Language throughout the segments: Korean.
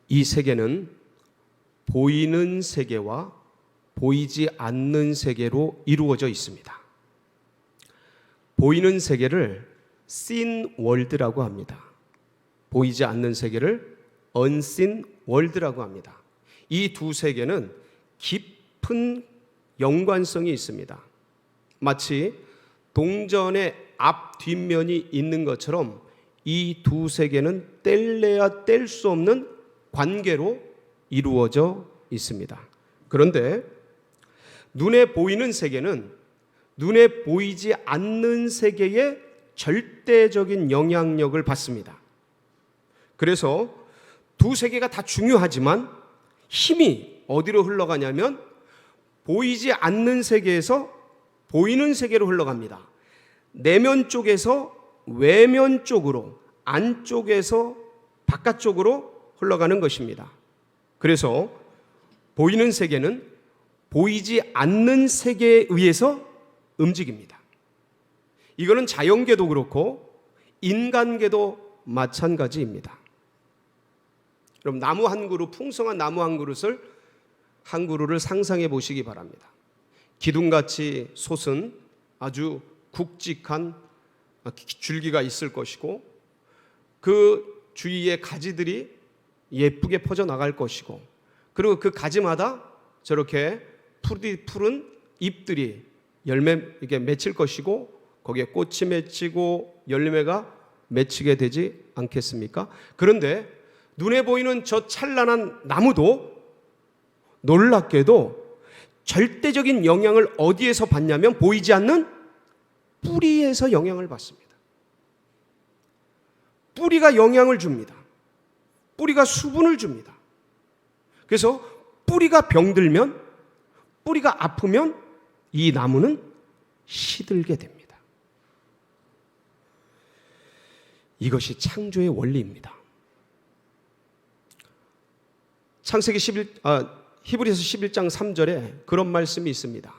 이 세계는 보이는 세계와 보이지 않는 세계로 이루어져 있습니다. 보이는 세계를 seen world라고 합니다. 보이지 않는 세계를 unseen world라고 합니다. 이 두 세계는 깊은 연관성이 있습니다. 마치 동전의 앞 뒷면이 있는 것처럼 이 두 세계는 뗄래야 뗄 수 없는 관계로 이루어져 있습니다. 그런데 눈에 보이는 세계는 눈에 보이지 않는 세계에 절대적인 영향력을 받습니다. 그래서 두 세계가 다 중요하지만 힘이 어디로 흘러가냐면 보이지 않는 세계에서 보이는 세계로 흘러갑니다. 내면 쪽에서 외면 쪽으로, 안쪽에서 바깥쪽으로 흘러가는 것입니다. 그래서 보이는 세계는 보이지 않는 세계에 의해서 움직입니다. 이거는 자연계도 그렇고 인간계도 마찬가지입니다. 그럼 나무 한 그루, 풍성한 나무 한 그루를 상상해 보시기 바랍니다. 기둥같이 솟은 아주 굵직한 줄기가 있을 것이고 그 주위에 가지들이 예쁘게 퍼져나갈 것이고 그리고 그 가지마다 저렇게 푸른 잎들이 열매에 맺힐 것이고 거기에 꽃이 맺히고 열매가 맺히게 되지 않겠습니까? 그런데 눈에 보이는 저 찬란한 나무도 놀랍게도 절대적인 영향을 어디에서 받냐면 보이지 않는 뿌리에서 영향을 받습니다. 뿌리가 영향을 줍니다. 뿌리가 수분을 줍니다. 그래서 뿌리가 병들면, 뿌리가 아프면 이 나무는 시들게 됩니다. 이것이 창조의 원리입니다. 히브리서 11장 3절에 그런 말씀이 있습니다.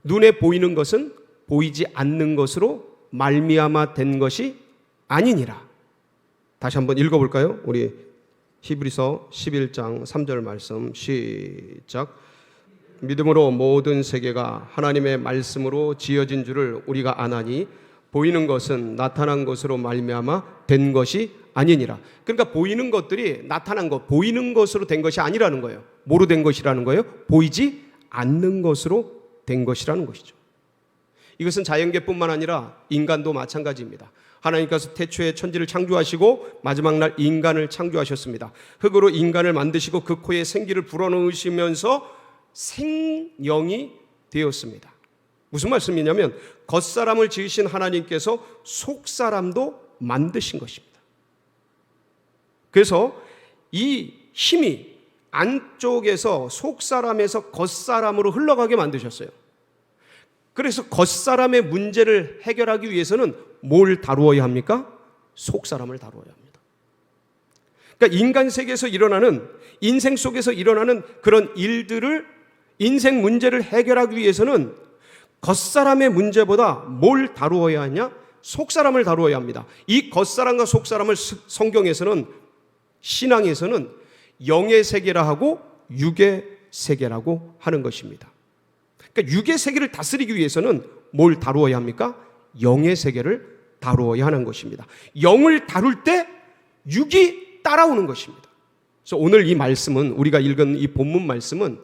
눈에 보이는 것은 보이지 않는 것으로 말미암아 된 것이 아니니라. 다시 한번 읽어볼까요? 우리 히브리서 11장 3절 말씀 시작. 믿음으로 모든 세계가 하나님의 말씀으로 지어진 줄을 우리가 아나니 보이는 것은 나타난 것으로 말미암아 된 것이 아니니라. 그러니까 보이는 것들이 나타난 것, 보이는 것으로 된 것이 아니라는 거예요. 뭐로 된 것이라는 거예요? 보이지 않는 것으로 된 것이라는 것이죠. 이것은 자연계뿐만 아니라 인간도 마찬가지입니다. 하나님께서 태초에 천지를 창조하시고 마지막 날 인간을 창조하셨습니다. 흙으로 인간을 만드시고 그 코에 생기를 불어넣으시면서 생명이 되었습니다. 무슨 말씀이냐면 겉사람을 지으신 하나님께서 속사람도 만드신 것입니다. 그래서 이 힘이 안쪽에서 속사람에서 겉사람으로 흘러가게 만드셨어요. 그래서 겉사람의 문제를 해결하기 위해서는 뭘 다루어야 합니까? 속사람을 다루어야 합니다. 그러니까 인간 세계에서 일어나는, 인생 속에서 일어나는 그런 일들을, 인생 문제를 해결하기 위해서는 겉사람의 문제보다 뭘 다루어야 하냐? 속사람을 다루어야 합니다. 이 겉사람과 속사람을 성경에서는, 신앙에서는 영의 세계라 하고 육의 세계라고 하는 것입니다. 그러니까 육의 세계를 다스리기 위해서는 뭘 다루어야 합니까? 영의 세계를 다루어야 하는 것입니다. 영을 다룰 때 육이 따라오는 것입니다. 그래서 오늘 이 말씀은, 우리가 읽은 이 본문 말씀은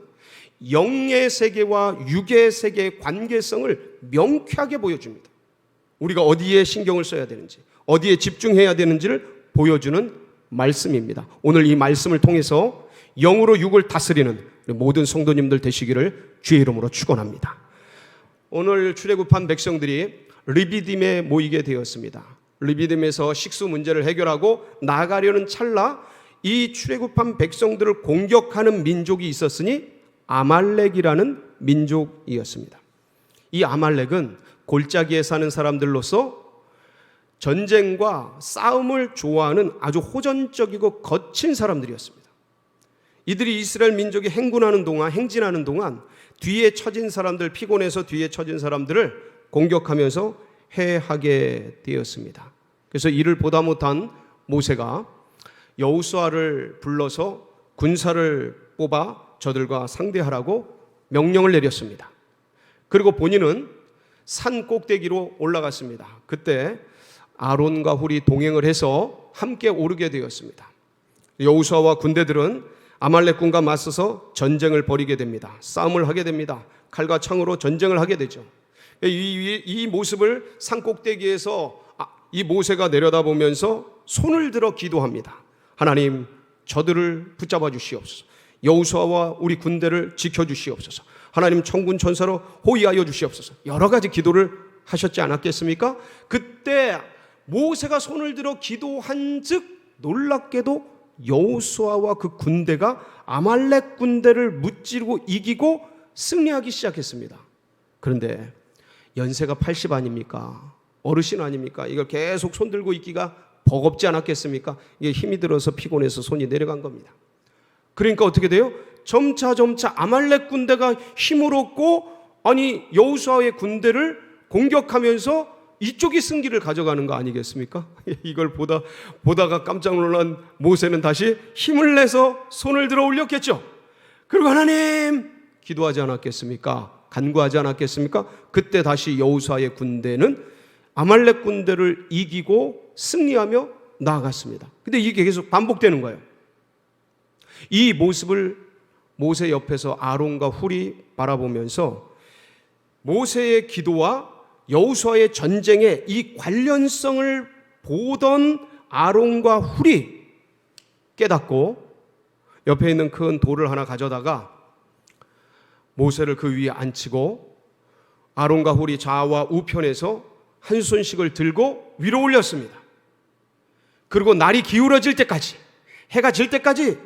영의 세계와 육의 세계의 관계성을 명쾌하게 보여줍니다. 우리가 어디에 신경을 써야 되는지, 어디에 집중해야 되는지를 보여주는 말씀입니다. 오늘 이 말씀을 통해서 영으로 육을 다스리는 모든 성도님들 되시기를 주의 이름으로 축원합니다. 오늘 출애굽한 백성들이 르비딤에 모이게 되었습니다. 르비딤에서 식수 문제를 해결하고 나가려는 찰나 이 출애굽한 백성들을 공격하는 민족이 있었으니 아말렉이라는 민족이었습니다. 이 아말렉은 골짜기에 사는 사람들로서 전쟁과 싸움을 좋아하는 아주 호전적이고 거친 사람들이었습니다. 이들이 이스라엘 민족이 행진하는 동안 뒤에 처진 사람들, 피곤해서 뒤에 처진 사람들을 공격하면서 해하게 되었습니다. 그래서 이를 보다 못한 모세가 여호수아를 불러서 군사를 뽑아 저들과 상대하라고 명령을 내렸습니다. 그리고 본인은 산 꼭대기로 올라갔습니다. 그때 아론과 훌이 동행을 해서 함께 오르게 되었습니다. 여호수아와 군대들은 아말렉군과 맞서서 전쟁을 벌이게 됩니다. 싸움을 하게 됩니다. 칼과 창으로 전쟁을 하게 되죠. 이 모습을 산 꼭대기에서 이 모세가 내려다보면서 손을 들어 기도합니다. 하나님, 저들을 붙잡아 주시옵소서. 여호수아와 우리 군대를 지켜주시옵소서. 하나님, 천군 천사로 호위하여 주시옵소서. 여러 가지 기도를 하셨지 않았겠습니까? 그때 모세가 손을 들어 기도한즉 놀랍게도 여호수아와 그 군대가 아말렉 군대를 무찌르고 이기고 승리하기 시작했습니다. 그런데 연세가 80 아닙니까? 어르신 아닙니까? 이걸 계속 손 들고 있기가 버겁지 않았겠습니까? 이게 힘이 들어서 피곤해서 손이 내려간 겁니다. 그러니까 어떻게 돼요? 점차 아말렉 군대가 힘을 얻고 여호수아의 군대를 공격하면서 이쪽이 승기를 가져가는 거 아니겠습니까? 이걸 보다가 깜짝 놀란 모세는 다시 힘을 내서 손을 들어 올렸겠죠. 그리고 하나님 기도하지 않았겠습니까? 간구하지 않았겠습니까? 그때 다시 여호수아의 군대는 아말렉 군대를 이기고 승리하며 나아갔습니다. 근데 이게 계속 반복되는 거예요. 이 모습을 모세 옆에서 아론과 훌이 바라보면서 모세의 기도와 여호수아의 전쟁의 이 관련성을 보던 아론과 훌이 깨닫고 옆에 있는 큰 돌을 하나 가져다가 모세를 그 위에 앉히고 아론과 훌이 좌와 우편에서 한 손씩을 들고 위로 올렸습니다. 그리고 날이 기울어질 때까지, 해가 질 때까지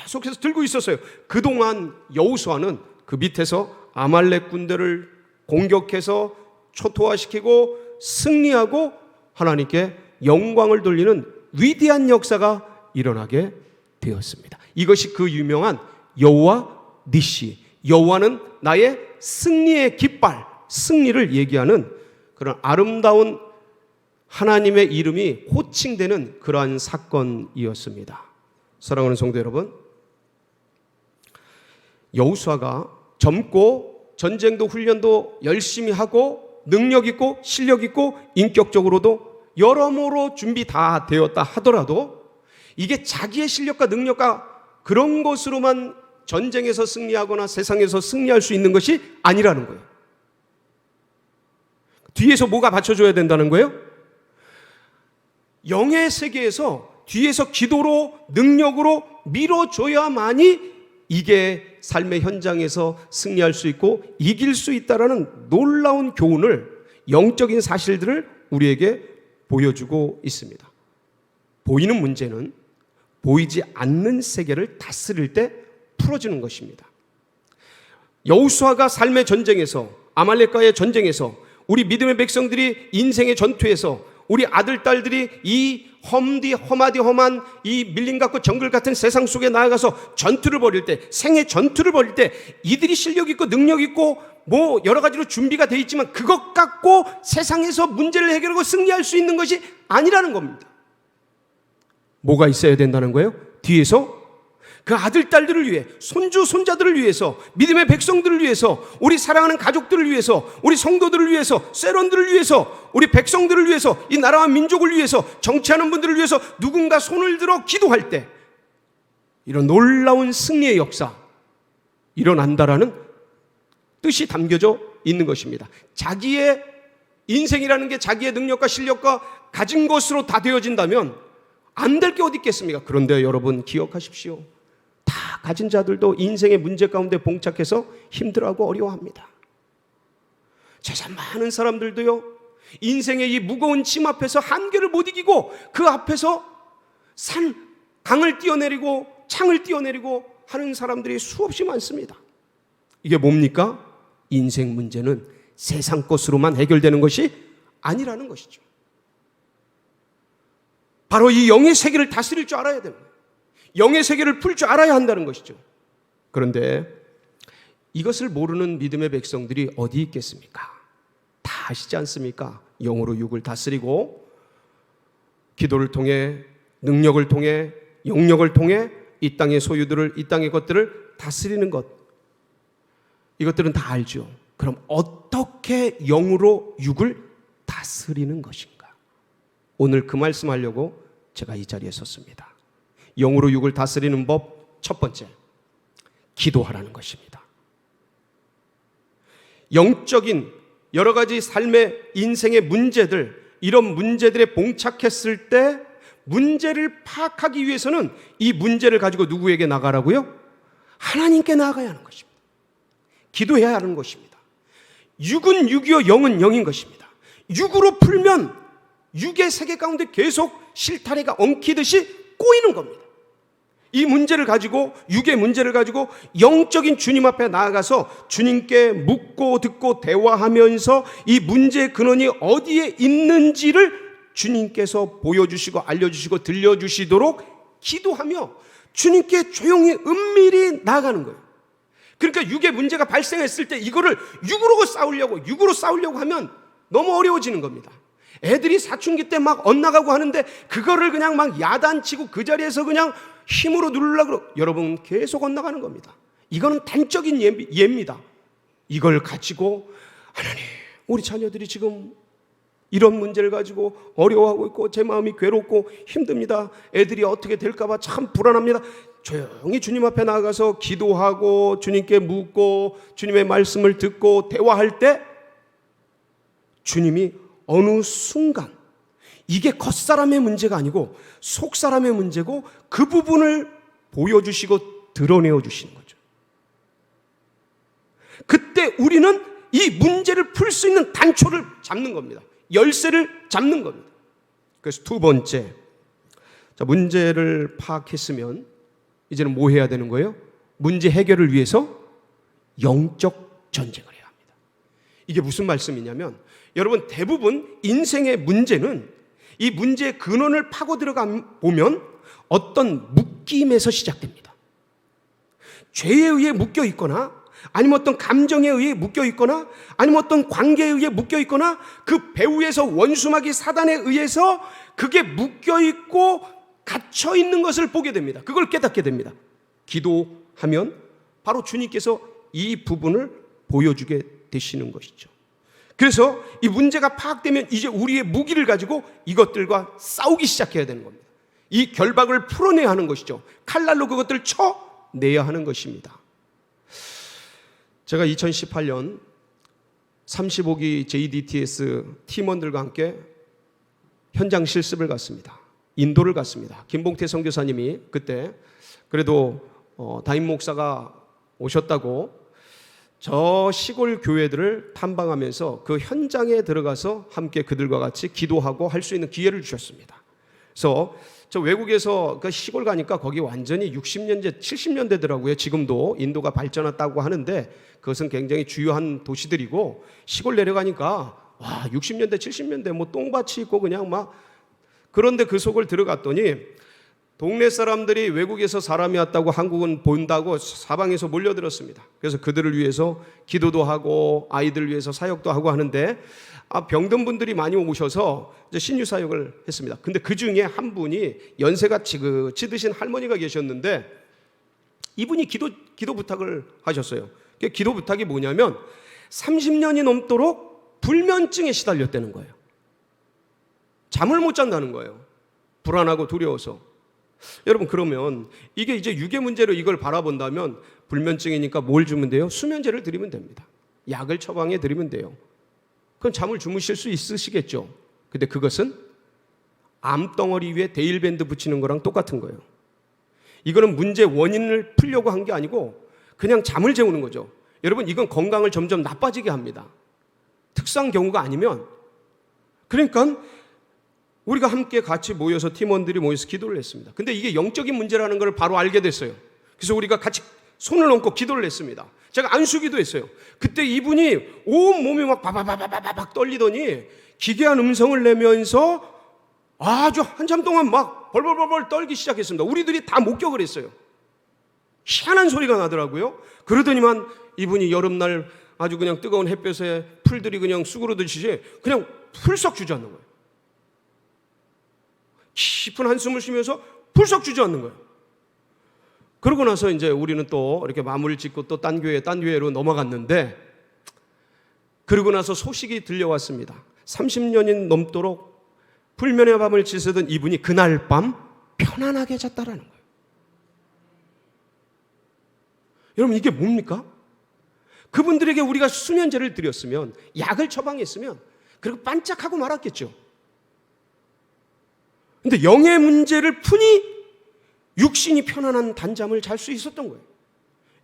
계속해서 들고 있었어요. 그동안 여호수아는 그 밑에서 아말렉 군대를 공격해서 초토화시키고 승리하고 하나님께 영광을 돌리는 위대한 역사가 일어나게 되었습니다. 이것이 그 유명한 여호와 니시, 여호와는 나의 승리의 깃발, 승리를 얘기하는 그런 아름다운 하나님의 이름이 호칭되는 그러한 사건이었습니다. 사랑하는 성도 여러분, 여호수아가 젊고 전쟁도 훈련도 열심히 하고 능력 있고 실력 있고 인격적으로도 여러모로 준비 다 되었다 하더라도 이게 자기의 실력과 능력과 그런 것으로만 전쟁에서 승리하거나 세상에서 승리할 수 있는 것이 아니라는 거예요. 뒤에서 뭐가 받쳐줘야 된다는 거예요? 영의 세계에서 뒤에서 기도로 능력으로 밀어줘야만이 이게 삶의 현장에서 승리할 수 있고 이길 수 있다라는 놀라운 교훈을, 영적인 사실들을 우리에게 보여주고 있습니다. 보이는 문제는 보이지 않는 세계를 다스릴 때 풀어지는 것입니다. 여호수아가 삶의 전쟁에서, 아말렉과의 전쟁에서, 우리 믿음의 백성들이 인생의 전투에서, 우리 아들, 딸들이 이 험한 이 밀림 같고 정글 같은 세상 속에 나아가서 전투를 벌일 때, 생의 전투를 벌일 때 이들이 실력 있고 능력 있고 뭐 여러 가지로 준비가 되어 있지만 그것 갖고 세상에서 문제를 해결하고 승리할 수 있는 것이 아니라는 겁니다. 뭐가 있어야 된다는 거예요? 뒤에서 그 아들, 딸들을 위해, 손주, 손자들을 위해서, 믿음의 백성들을 위해서, 우리 사랑하는 가족들을 위해서, 우리 성도들을 위해서, 세론들을 위해서, 우리 백성들을 위해서, 이 나라와 민족을 위해서, 정치하는 분들을 위해서 누군가 손을 들어 기도할 때 이런 놀라운 승리의 역사 일어난다라는 뜻이 담겨져 있는 것입니다. 자기의 인생이라는 게 자기의 능력과 실력과 가진 것으로 다 되어진다면 안 될 게 어디 있겠습니까? 그런데 여러분 기억하십시오. 다 가진 자들도 인생의 문제 가운데 봉착해서 힘들어하고 어려워합니다. 재산 많은 사람들도요, 인생의 이 무거운 짐 앞에서 한계를 못 이기고 그 앞에서 강을 뛰어내리고 창을 뛰어내리고 하는 사람들이 수없이 많습니다. 이게 뭡니까? 인생 문제는 세상 것으로만 해결되는 것이 아니라는 것이죠. 바로 이 영의 세계를 다스릴 줄 알아야 됩니다. 영의 세계를 풀 줄 알아야 한다는 것이죠. 그런데 이것을 모르는 믿음의 백성들이 어디 있겠습니까? 다 아시지 않습니까? 영으로 육을 다스리고 기도를 통해, 능력을 통해, 영역을 통해 이 땅의 소유들을, 이 땅의 것들을 다스리는 것, 이것들은 다 알죠. 그럼 어떻게 영으로 육을 다스리는 것인가? 오늘 그 말씀하려고 제가 이 자리에 섰습니다. 영으로 육을 다스리는 법, 첫 번째, 기도하라는 것입니다. 영적인 여러 가지 삶의 인생의 문제들, 이런 문제들에 봉착했을 때 문제를 파악하기 위해서는 이 문제를 가지고 누구에게 나가라고요? 하나님께 나아가야 하는 것입니다. 기도해야 하는 것입니다. 육은 육이요 영은 영인 것입니다. 육으로 풀면 육의 세계 가운데 계속 실타래가 엉키듯이 꼬이는 겁니다. 이 문제를 가지고, 육의 문제를 가지고 영적인 주님 앞에 나아가서 주님께 묻고 듣고 대화하면서 이 문제의 근원이 어디에 있는지를 주님께서 보여주시고 알려주시고 들려주시도록 기도하며 주님께 조용히 은밀히 나아가는 거예요. 그러니까 육의 문제가 발생했을 때 이거를 육으로 싸우려고 하면 너무 어려워지는 겁니다. 애들이 사춘기 때 막 엇나가고 하는데 그거를 그냥 막 야단치고 그 자리에서 그냥 힘으로 누르려고, 여러분 계속 엇나가는 겁니다. 이거는 단적인 예입니다. 이걸 가지고 하나님, 우리 자녀들이 지금 이런 문제를 가지고 어려워하고 있고 제 마음이 괴롭고 힘듭니다. 애들이 어떻게 될까 봐 참 불안합니다. 조용히 주님 앞에 나가서 기도하고 주님께 묻고 주님의 말씀을 듣고 대화할 때 주님이 어느 순간, 이게 겉사람의 문제가 아니고 속사람의 문제고, 그 부분을 보여주시고 드러내어 주시는 거죠. 그때 우리는 이 문제를 풀 수 있는 단초를 잡는 겁니다. 열쇠를 잡는 겁니다. 그래서 두 번째, 자, 문제를 파악했으면 이제는 뭐 해야 되는 거예요? 문제 해결을 위해서 영적 전쟁을 해야 합니다. 이게 무슨 말씀이냐면, 여러분 대부분 인생의 문제는 이 문제의 근원을 파고 들어가 보면 어떤 묶임에서 시작됩니다. 죄에 의해 묶여 있거나, 아니면 어떤 감정에 의해 묶여 있거나, 아니면 어떤 관계에 의해 묶여 있거나, 그 배후에서 원수마귀 사단에 의해서 그게 묶여 있고 갇혀 있는 것을 보게 됩니다. 그걸 깨닫게 됩니다. 기도하면 바로 주님께서 이 부분을 보여주게 되시는 것이죠. 그래서 이 문제가 파악되면 이제 우리의 무기를 가지고 이것들과 싸우기 시작해야 되는 겁니다. 이 결박을 풀어내야 하는 것이죠. 칼날로 그것들을 쳐내야 하는 것입니다. 제가 2018년 35기 JDTS 팀원들과 함께 현장 실습을 갔습니다. 인도를 갔습니다. 김봉태 선교사님이 그때 그래도 담임 목사가 오셨다고 저 시골 교회들을 탐방하면서 그 현장에 들어가서 함께 그들과 같이 기도하고 할 수 있는 기회를 주셨습니다. 그래서 저 외국에서 그 시골 가니까 거기 완전히 60년대, 70년대더라고요. 지금도 인도가 발전했다고 하는데 그것은 굉장히 주요한 도시들이고, 시골 내려가니까 와, 60년대, 70년대 뭐 똥밭이 있고 그냥 막, 그런데 그 속을 들어갔더니 동네 사람들이 외국에서 사람이 왔다고 한국은 본다고 사방에서 몰려들었습니다. 그래서 그들을 위해서 기도도 하고 아이들을 위해서 사역도 하고 하는데, 병든 분들이 많이 오셔서 이제 신유 사역을 했습니다. 근데 그 중에 한 분이 연세가 지긋이 드신 할머니가 계셨는데, 이분이 기도 부탁을 하셨어요. 기도 부탁이 뭐냐면 30년이 넘도록 불면증에 시달렸다는 거예요. 잠을 못 잔다는 거예요. 불안하고 두려워서. 여러분, 그러면 이게 이제 육의 문제로 이걸 바라본다면 불면증이니까 뭘 주면 돼요? 수면제를 드리면 됩니다. 약을 처방해 드리면 돼요. 그럼 잠을 주무실 수 있으시겠죠. 근데 그것은 암덩어리 위에 데일밴드 붙이는 거랑 똑같은 거예요. 이거는 문제 원인을 풀려고 한 게 아니고 그냥 잠을 재우는 거죠. 여러분, 이건 건강을 점점 나빠지게 합니다. 특수한 경우가 아니면. 그러니까 우리가 함께 같이 모여서 팀원들이 모여서 기도를 했습니다. 근데 이게 영적인 문제라는 걸 바로 알게 됐어요. 그래서 우리가 같이 손을 얹고 기도를 했습니다. 제가 안수기도 했어요. 그때 이분이 온 몸이 막 바바바바바박 떨리더니 기괴한 음성을 내면서 아주 한참 동안 막 벌벌벌벌 떨기 시작했습니다. 우리들이 다 목격을 했어요. 희한한 소리가 나더라고요. 그러더니만 이분이 여름날 아주 그냥 뜨거운 햇볕에 풀들이 그냥 쑥으로듯이 그냥 풀썩 주저앉는 거예요. 깊은 한숨을 쉬면서 풀썩 주저앉는 거예요. 그러고 나서 이제 우리는 또 이렇게 마무리를 짓고 또 딴 교회로 넘어갔는데, 그러고 나서 소식이 들려왔습니다. 30년이 넘도록 불면의 밤을 지새던 이분이 그날 밤 편안하게 잤다라는 거예요. 여러분, 이게 뭡니까? 그분들에게 우리가 수면제를 드렸으면, 약을 처방했으면 그리고 반짝하고 말았겠죠. 근데 영의 문제를 푸니 육신이 편안한 단잠을 잘 수 있었던 거예요.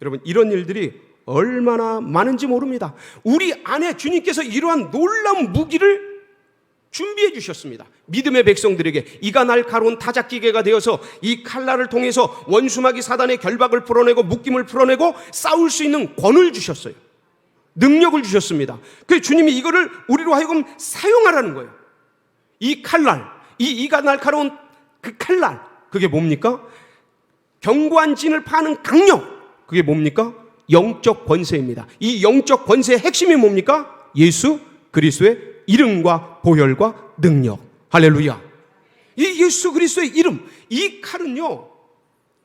여러분, 이런 일들이 얼마나 많은지 모릅니다. 우리 안에 주님께서 이러한 놀라운 무기를 준비해 주셨습니다. 믿음의 백성들에게 이가 날카로운 타작기계가 되어서 이 칼날을 통해서 원수마귀 사단의 결박을 풀어내고 묶임을 풀어내고 싸울 수 있는 권을 주셨어요. 능력을 주셨습니다. 그래서 주님이 이거를 우리로 하여금 사용하라는 거예요. 이 칼날, 이가 날카로운 그 칼날, 그게 뭡니까? 견고한 진을 파는 강력, 그게 뭡니까? 영적 권세입니다. 이 영적 권세의 핵심이 뭡니까? 예수 그리스도의 이름과 보혈과 능력. 할렐루야. 이 예수 그리스도의 이름, 이 칼은요,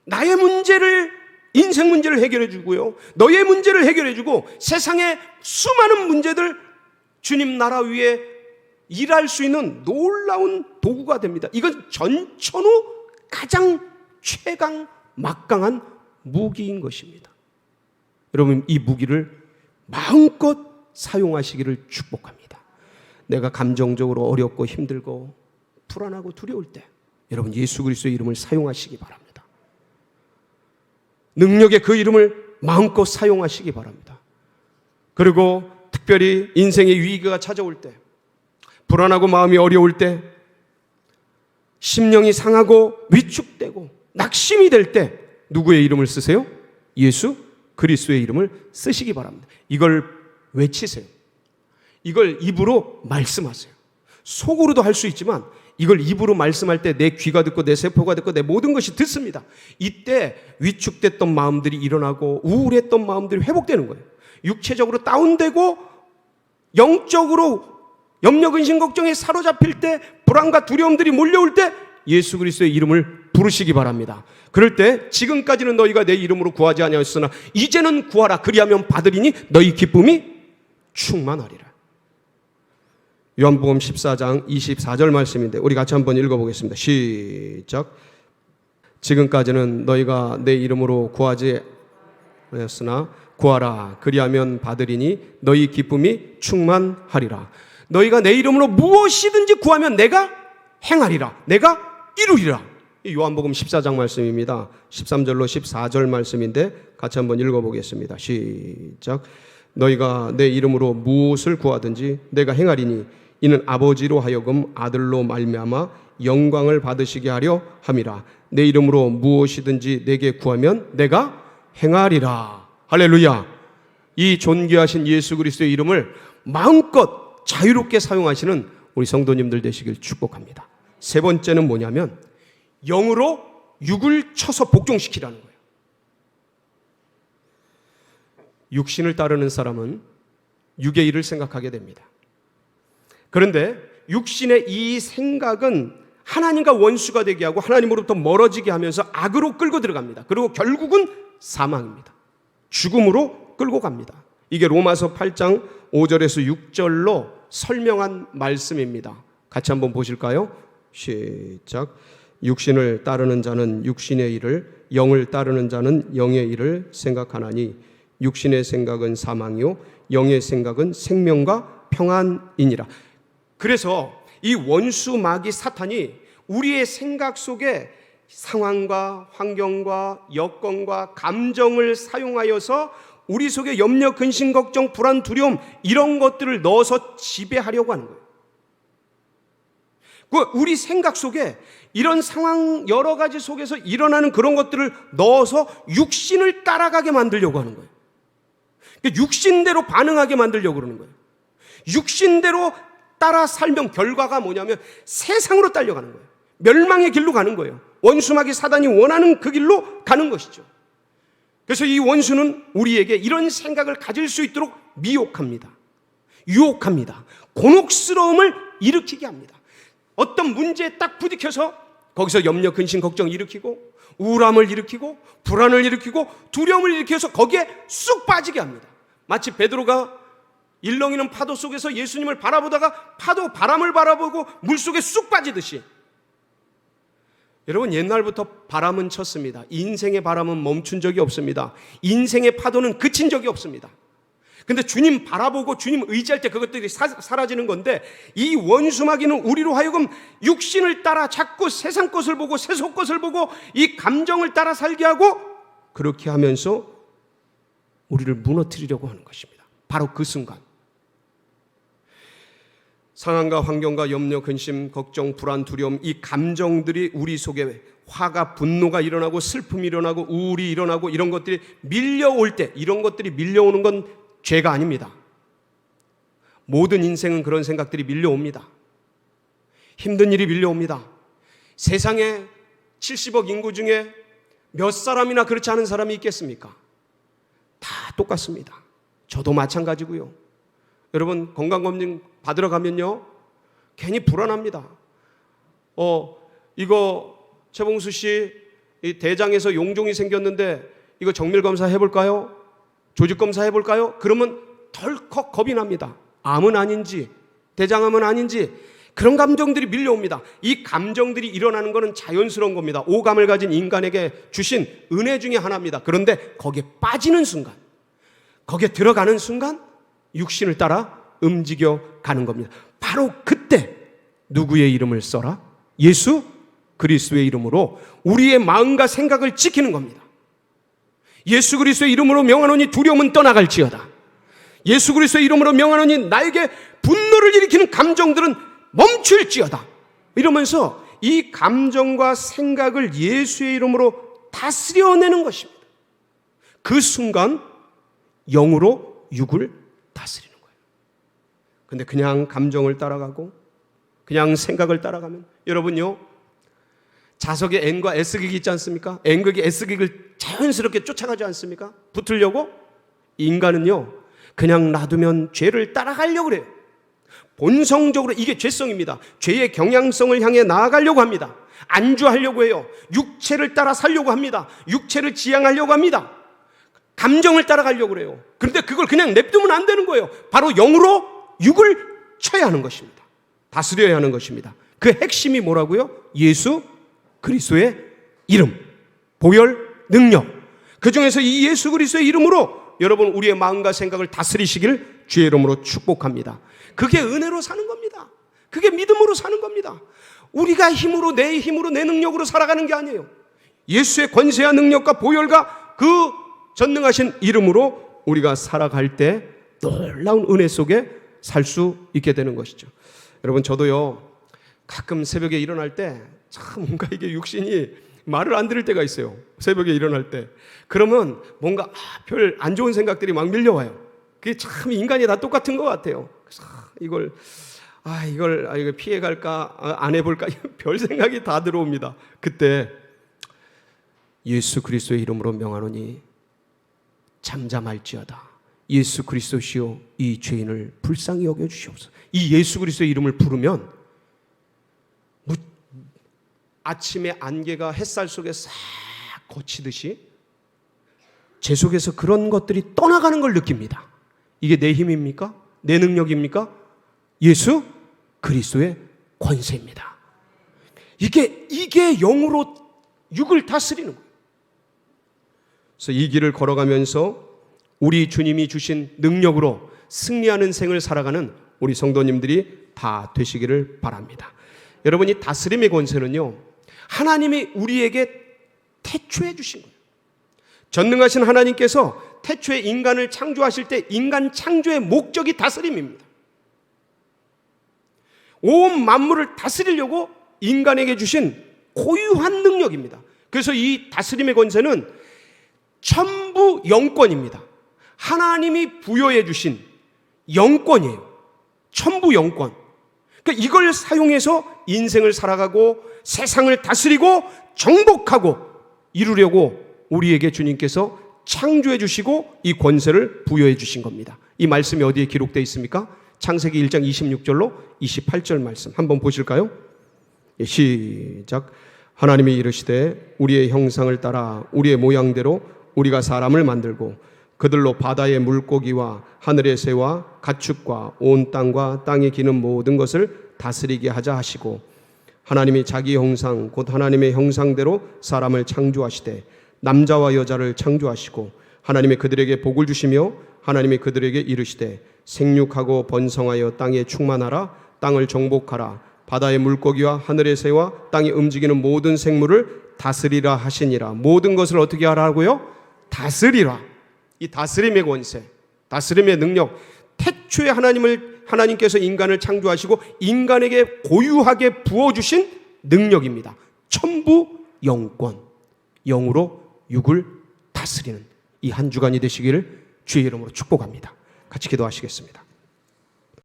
나의 문제를, 인생 문제를 해결해 주고요, 너의 문제를 해결해 주고 세상의 수많은 문제들 주님 나라 위에 일할 수 있는 놀라운 도구가 됩니다. 이건 전천후 가장 최강 막강한 무기인 것입니다. 여러분, 이 무기를 마음껏 사용하시기를 축복합니다. 내가 감정적으로 어렵고 힘들고 불안하고 두려울 때 여러분, 예수 그리스도의 이름을 사용하시기 바랍니다. 능력의 그 이름을 마음껏 사용하시기 바랍니다. 그리고 특별히 인생의 위기가 찾아올 때, 불안하고 마음이 어려울 때, 심령이 상하고 위축되고 낙심이 될 때 누구의 이름을 쓰세요? 예수 그리스도의 이름을 쓰시기 바랍니다. 이걸 외치세요. 이걸 입으로 말씀하세요. 속으로도 할 수 있지만 이걸 입으로 말씀할 때 내 귀가 듣고 내 세포가 듣고 내 모든 것이 듣습니다. 이때 위축됐던 마음들이 일어나고 우울했던 마음들이 회복되는 거예요. 육체적으로 다운되고 영적으로 염려, 근심, 걱정에 사로잡힐 때, 불안과 두려움들이 몰려올 때 예수 그리스도의 이름을 부르시기 바랍니다. 그럴 때 지금까지는 너희가 내 이름으로 구하지 아니하였으나 이제는 구하라. 그리하면 받으리니 너희 기쁨이 충만하리라. 요한복음 14장 24절 말씀인데 우리 같이 한번 읽어보겠습니다. 시작. 지금까지는 너희가 내 이름으로 구하지 아니하였으나 구하라. 그리하면 받으리니 너희 기쁨이 충만하리라. 너희가 내 이름으로 무엇이든지 구하면 내가 행하리라. 내가 이루리라. 요한복음 14장 말씀입니다. 13절로 14절 말씀인데 같이 한번 읽어보겠습니다. 시작. 너희가 내 이름으로 무엇을 구하든지 내가 행하리니 이는 아버지로 하여금 아들로 말미암아 영광을 받으시게 하려 함이라. 내 이름으로 무엇이든지 내게 구하면 내가 행하리라. 할렐루야. 이 존귀하신 예수 그리스도의 이름을 마음껏 자유롭게 사용하시는 우리 성도님들 되시길 축복합니다. 세 번째는 뭐냐면 영으로 육을 쳐서 복종시키라는 거예요. 육신을 따르는 사람은 육의 일을 생각하게 됩니다. 그런데 육신의 이 생각은 하나님과 원수가 되게 하고 하나님으로부터 멀어지게 하면서 악으로 끌고 들어갑니다. 그리고 결국은 사망입니다. 죽음으로 끌고 갑니다. 이게 로마서 8장 5절에서 6절로 설명한 말씀입니다. 같이 한번 보실까요? 시작. 육신을 따르는 자는 육신의 일을, 영을 따르는 자는 영의 일을 생각하나니 육신의 생각은 사망이요 영의 생각은 생명과 평안이니라. 그래서 이 원수 마귀 사탄이 우리의 생각 속에 상황과 환경과 여건과 감정을 사용하여서 우리 속에 염려, 근심, 걱정, 불안, 두려움 이런 것들을 넣어서 지배하려고 하는 거예요. 우리 생각 속에 이런 상황 여러 가지 속에서 일어나는 그런 것들을 넣어서 육신을 따라가게 만들려고 하는 거예요. 육신대로 반응하게 만들려고 그러는 거예요. 육신대로 따라 살면 결과가 뭐냐면 세상으로 딸려가는 거예요. 멸망의 길로 가는 거예요. 원수마귀 사단이 원하는 그 길로 가는 것이죠. 그래서 이 원수는 우리에게 이런 생각을 가질 수 있도록 미혹합니다. 유혹합니다. 곤혹스러움을 일으키게 합니다. 어떤 문제에 딱 부딪혀서 거기서 염려, 근심, 걱정 일으키고 우울함을 일으키고 불안을 일으키고 두려움을 일으켜서 거기에 쑥 빠지게 합니다. 마치 베드로가 일렁이는 파도 속에서 예수님을 바라보다가 파도 바람을 바라보고 물속에 쑥 빠지듯이, 여러분 옛날부터 바람은 쳤습니다. 인생의 바람은 멈춘 적이 없습니다. 인생의 파도는 그친 적이 없습니다. 근데 주님 바라보고 주님 의지할 때 그것들이 사라지는 건데, 이 원수마귀는 우리로 하여금 육신을 따라 자꾸 세상 것을 보고 세속 것을 보고 이 감정을 따라 살게 하고, 그렇게 하면서 우리를 무너뜨리려고 하는 것입니다. 바로 그 순간 상황과 환경과 염려, 근심, 걱정, 불안, 두려움, 이 감정들이 우리 속에 화가, 분노가 일어나고 슬픔이 일어나고 우울이 일어나고 이런 것들이 밀려올 때, 이런 것들이 밀려오는 건 죄가 아닙니다. 모든 인생은 그런 생각들이 밀려옵니다. 힘든 일이 밀려옵니다. 세상에 70억 인구 중에 몇 사람이나 그렇지 않은 사람이 있겠습니까? 다 똑같습니다. 저도 마찬가지고요. 여러분 건강검진 받으러 가면요 괜히 불안합니다. 이거 최봉수 씨 이 대장에서 용종이 생겼는데 이거 정밀검사 해볼까요? 조직검사 해볼까요? 그러면 덜컥 겁이 납니다. 암은 아닌지 대장암은 아닌지 그런 감정들이 밀려옵니다. 이 감정들이 일어나는 것은 자연스러운 겁니다. 오감을 가진 인간에게 주신 은혜 중에 하나입니다. 그런데 거기에 빠지는 순간, 거기에 들어가는 순간 육신을 따라 움직여 가는 겁니다. 바로 그때 누구의 이름을 써라? 예수 그리스도의 이름으로 우리의 마음과 생각을 지키는 겁니다. 예수 그리스도의 이름으로 명하노니 두려움은 떠나갈지어다. 예수 그리스도의 이름으로 명하노니 나에게 분노를 일으키는 감정들은 멈출지어다. 이러면서 이 감정과 생각을 예수의 이름으로 다스려내는 것입니다. 그 순간 영으로 육을 다스리는 거예요. 근데 그냥 감정을 따라가고 그냥 생각을 따라가면, 여러분요 자석에 N과 S극이 있지 않습니까? N극이 S극을 자연스럽게 쫓아가지 않습니까? 붙으려고. 인간은요 그냥 놔두면 죄를 따라가려고 그래요. 본성적으로 이게 죄성입니다. 죄의 경향성을 향해 나아가려고 합니다. 안주하려고 해요. 육체를 따라 살려고 합니다. 육체를 지향하려고 합니다. 감정을 따라가려고 그래요. 그런데 그걸 그냥 냅두면 안 되는 거예요. 바로 영으로 육을 쳐야 하는 것입니다. 다스려야 하는 것입니다. 그 핵심이 뭐라고요? 예수 그리스도의 이름, 보혈, 능력. 그 중에서 이 예수 그리스도의 이름으로 여러분 우리의 마음과 생각을 다스리시길 주의 이름으로 축복합니다. 그게 은혜로 사는 겁니다. 그게 믿음으로 사는 겁니다. 우리가 힘으로, 내 힘으로, 내 능력으로 살아가는 게 아니에요. 예수의 권세와 능력과 보혈과 그 전능하신 이름으로 우리가 살아갈 때 놀라운 은혜 속에 살 수 있게 되는 것이죠. 여러분 저도요 가끔 새벽에 일어날 때 참 뭔가 이게 육신이 말을 안 들을 때가 있어요. 새벽에 일어날 때 그러면 뭔가 별 안 좋은 생각들이 막 밀려와요. 그게 참 인간이 다 똑같은 것 같아요. 그래서 이걸 피해갈까 안 해볼까 별 생각이 다 들어옵니다. 그때 예수 그리스도의 이름으로 명하노니 잠잠할지어다. 예수 그리스도시요 이 죄인을 불쌍히 여겨주시옵소서. 이 예수 그리스도의 이름을 부르면 아침의 안개가 햇살 속에 싹 거치듯이 제 속에서 그런 것들이 떠나가는 걸 느낍니다. 이게 내 힘입니까? 내 능력입니까? 예수 그리스도의 권세입니다. 이게 영으로 육을 다스리는 거예요. 그래서 이 길을 걸어가면서 우리 주님이 주신 능력으로 승리하는 생을 살아가는 우리 성도님들이 다 되시기를 바랍니다. 여러분 이 다스림의 권세는요 하나님이 우리에게 태초해 주신 거예요. 전능하신 하나님께서 태초에 인간을 창조하실 때 인간 창조의 목적이 다스림입니다. 온 만물을 다스리려고 인간에게 주신 고유한 능력입니다. 그래서 이 다스림의 권세는 천부 영권입니다. 하나님이 부여해 주신 영권이에요. 천부 영권. 그러니까 이걸 사용해서 인생을 살아가고 세상을 다스리고 정복하고 이루려고 우리에게 주님께서 창조해 주시고 이 권세를 부여해 주신 겁니다. 이 말씀이 어디에 기록되어 있습니까? 창세기 1장 26절로 28절 말씀 한번 보실까요? 시작. 하나님이 이르시되 우리의 형상을 따라 우리의 모양대로 우리가 사람을 만들고 그들로 바다의 물고기와 하늘의 새와 가축과 온 땅과 땅에 기는 모든 것을 다스리게 하자 하시고, 하나님이 자기 형상 곧 하나님의 형상대로 사람을 창조하시되 남자와 여자를 창조하시고 하나님이 그들에게 복을 주시며 하나님이 그들에게 이르시되 생육하고 번성하여 땅에 충만하라. 땅을 정복하라. 바다의 물고기와 하늘의 새와 땅에 움직이는 모든 생물을 다스리라 하시니라. 모든 것을 어떻게 하라고요? 다스리라. 이 다스림의 권세, 다스림의 능력, 태초에 하나님께서 인간을 창조하시고 인간에게 고유하게 부어주신 능력입니다. 천부 영권, 영으로 육을 다스리는 이 한 주간이 되시기를 주의 이름으로 축복합니다. 같이 기도하시겠습니다.